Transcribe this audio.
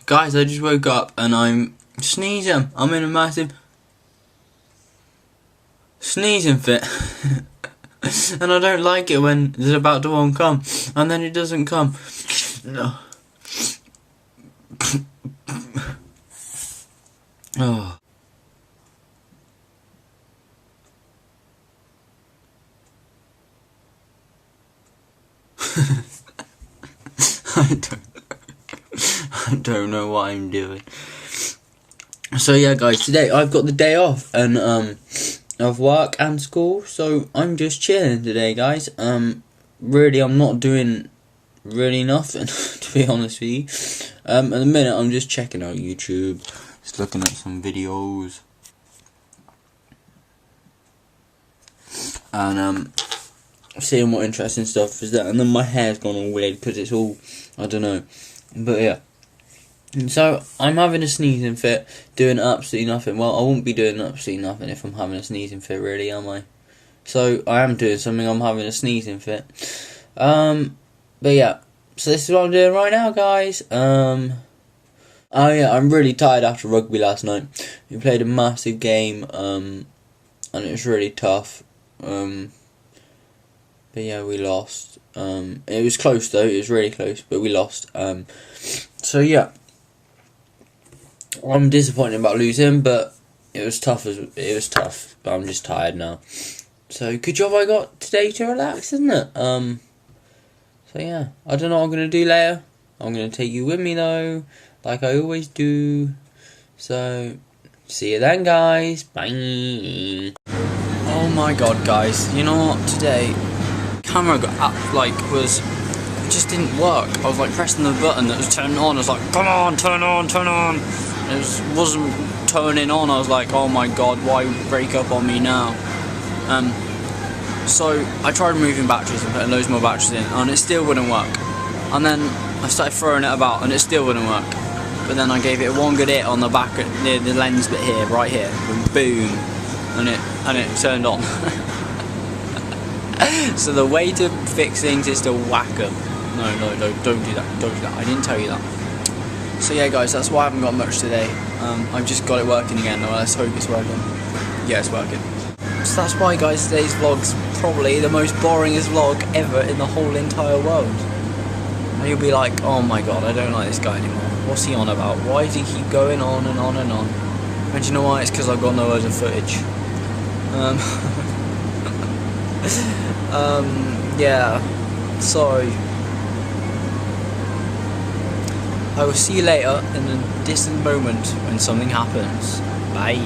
Guys, I just woke up and I'm sneezing. I'm in a massive sneezing fit. And I don't like it when it's about to come and then it doesn't come. No. Oh. I don't know what I'm doing. So yeah, guys, today I've got the day off and of work and school, so I'm just chilling today, guys. Really, I'm not doing really nothing to be honest with you. At the minute, I'm just checking out YouTube, just looking at some videos, and seeing what interesting stuff is there. And then my hair's gone all weird because it's all, I don't know, but yeah. And so I'm having a sneezing fit, doing absolutely nothing. Well, I won't be doing absolutely nothing if I'm having a sneezing fit, really, am I? So I am doing something. I'm having a sneezing fit. But yeah. So this is what I'm doing right now, guys. Oh yeah, I'm really tired after rugby last night. We played a massive game, and it was really tough. But yeah, we lost. It was close though. It was really close, but we lost. So yeah. I'm disappointed about losing, but it was tough. But I'm just tired now. So good job I got today to relax, isn't it? So yeah, I don't know what I'm gonna do later. I'm gonna take you with me though, like I always do. So see you then, guys. Bye. Oh my god, guys! You know what? Today, camera got up, it just didn't work. I was pressing the button that was turning on. I was like, come on, turn on, turn on. It wasn't turning on. I was like, oh my god, why break up on me now? So I tried removing batteries and putting loads more batteries in, and it still wouldn't work. And then I started throwing it about, and it still wouldn't work. But then I gave it one good hit on the back, near the lens bit here, right here, and boom, and it turned on. So the way to fix things is to whack them. No, don't do that. I didn't tell you that. So yeah, guys, that's why I haven't got much today. I've just got it working again. Well, let's hope it's working. Yeah, it's working. So that's why, guys, today's vlog's probably the most boringest vlog ever in the whole entire world. And you'll be like, oh my god, I don't like this guy anymore. What's he on about? Why does he keep going on and on and on? And do you know why? It's because I've got no other footage. Yeah, so I will see you later in a distant moment when something happens. Bye.